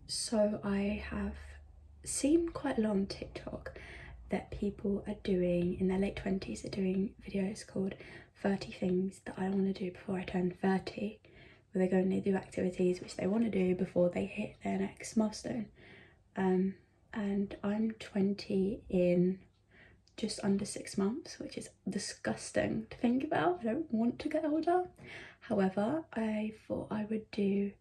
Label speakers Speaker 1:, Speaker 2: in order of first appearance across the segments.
Speaker 1: So I have seen quite a lot on TikTok that people are doing in their late 20s are doing videos called 30 things that I want to do before I turn 30, where they go and they do activities which they want to do before they hit their next milestone. And I'm 20 in just under 6 months, which is disgusting to think about. I don't want to get older. However, I thought I would do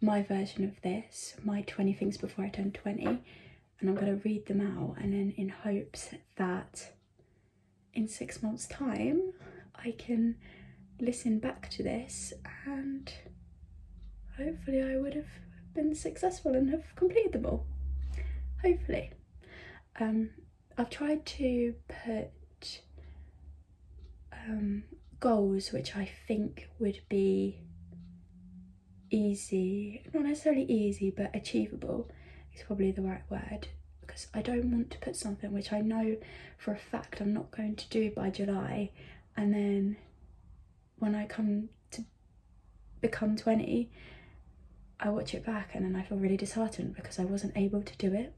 Speaker 1: my version of this, my 20 things before I turn 20, and I'm going to read them out, and then in hopes that in 6 months' time I can listen back to this and hopefully I would have been successful and have completed them all. Hopefully. I've tried to put goals which I think would be easy, not necessarily easy, but achievable is probably the right word, because I don't want to put something which I know for a fact I'm not going to do by July, and then when I come to become 20 I watch it back and then I feel really disheartened because I wasn't able to do it.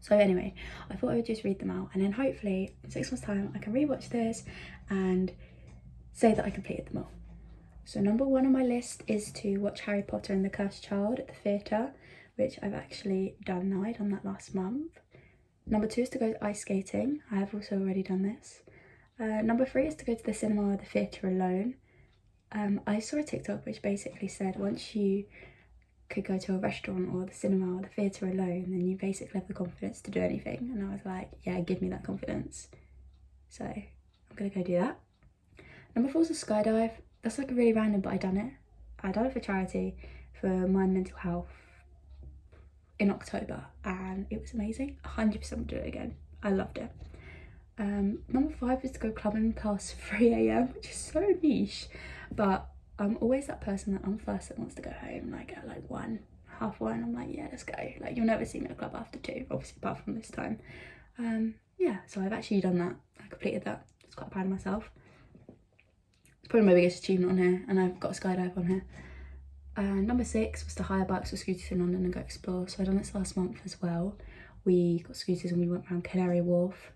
Speaker 1: So anyway, I thought I would just read them out, and then hopefully in 6 months' time I can rewatch this and say that I completed them all. So number 1 on my list is to watch Harry Potter and the Cursed Child at the theatre, which I've actually done now. I done that last month. Number 2 is to go ice skating. I have also already done this. Number 3 is to go to the cinema or the theatre alone. I saw a TikTok which basically said once you could go to a restaurant or the cinema or the theatre alone, then you basically have the confidence to do anything. And I was like, yeah, give me that confidence. So I'm gonna go do that. Number 4 is a skydive. That's like really random, but I done it. I done it for charity for my mental health in October, and it was amazing. 100% would do it again. I loved it. Number 5 is to go clubbing past 3 a.m, which is so niche, but I'm always that person that I'm first that wants to go home, like at like 1, half 1. I'm like, yeah, let's go. Like, you'll never see me at a club after 2, obviously, apart from this time. Yeah, so I've actually done that. I completed that. I was quite proud of myself. It's probably my biggest achievement on here, and I've got a skydive on here. Number 6 was to hire bikes or scooters in London and go explore. So I done this last month as well. We got scooters and we went around Canary Wharf.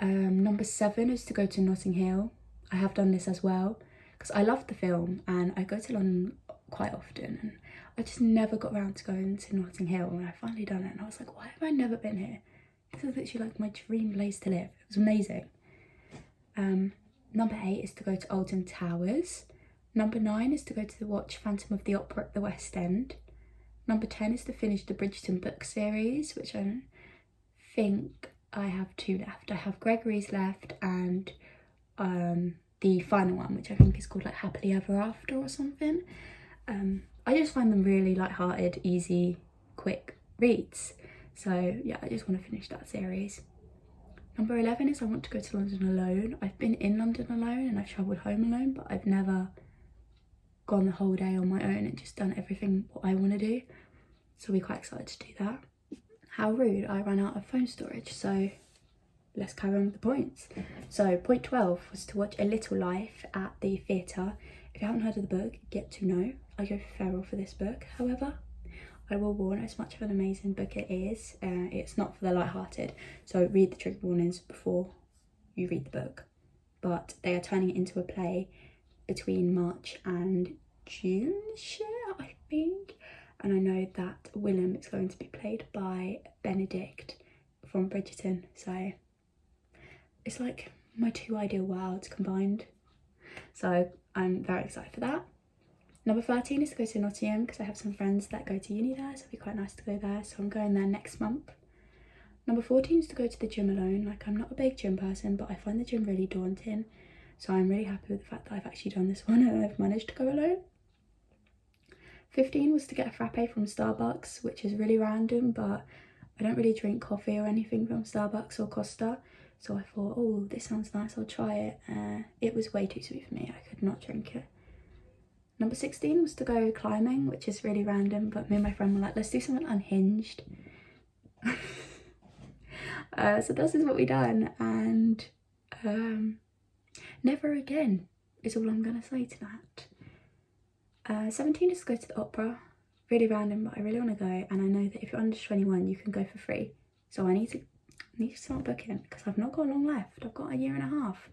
Speaker 1: Number 7 is to go to Notting Hill. I have done this as well because I love the film and I go to London quite often, and I just never got around to going to Notting Hill, and I finally done it and I was like, why have I never been here? This is literally like my dream place to live. It was amazing. Number 8 is to go to Alton Towers. Number 9 is to go to watch Phantom of the Opera at the West End. Number 10 is to finish the Bridgerton book series, which I think I have 2 left. I have Gregory's left and the final one, which I think is called like Happily Ever After or something. I just find them really light-hearted, easy, quick reads. So yeah, I just want to finish that series. Number 11 is I want to go to London alone. I've been in London alone and I've travelled home alone, but I've never gone the whole day on my own and just done everything what I want to do. So we're quite excited to do that. How rude, I ran out of phone storage, so let's carry on with the points. So point 12 was to watch A Little Life at the theatre. If you haven't heard of the book, get to know. I go feral for this book. However, I will warn, as much of an amazing book it is, it's not for the light-hearted, so read the trigger warnings before you read the book. But they are turning it into a play between March and June this year, I think. And I know that Willem is going to be played by Benedict from Bridgerton, so it's like my 2 ideal worlds combined. So I'm very excited for that. Number 13 is to go to Nottingham because I have some friends that go to uni there, so it'd be quite nice to go there. So I'm going there next month. Number 14 is to go to the gym alone. Like, I'm not a big gym person, but I find the gym really daunting. So I'm really happy with the fact that I've actually done this one and I've managed to go alone. 15 was to get a frappe from Starbucks, which is really random, but I don't really drink coffee or anything from Starbucks or Costa. So I thought, oh, this sounds nice, I'll try it. It was way too sweet for me, I could not drink it. Number 16 was to go climbing, which is really random, but me and my friend were like, let's do something unhinged. So this is what we done, and never again is all I'm gonna say to that. 17 is to go to the opera. really random, but I really want to go, and I know that if you're under 21 you can go for free. So I need to start booking because I've not got long left. I've got a year and a half.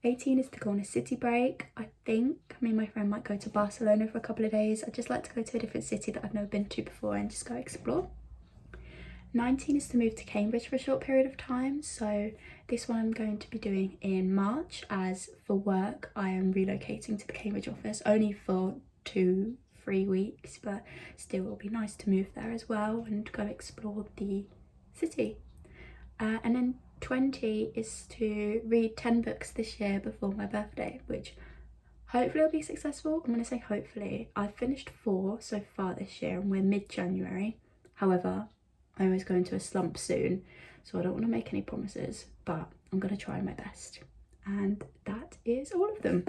Speaker 1: 18 is to go on a city break. I think me and my friend might go to Barcelona for a couple of days. I'd just like to go to a different city that I've never been to before and just go explore. 19 is to move to Cambridge for a short period of time. So this one I'm going to be doing in March, as for work I am relocating to the Cambridge office only for 2-3 weeks, but still it'll be nice to move there as well and go explore the city. And then 20 is to read 10 books this year before my birthday, which hopefully will be successful. I'm going to say hopefully. I've finished 4 so far this year and we're mid-January. However, I always go into a slump soon, so I don't want to make any promises, but I'm going to try my best. And that is all of them.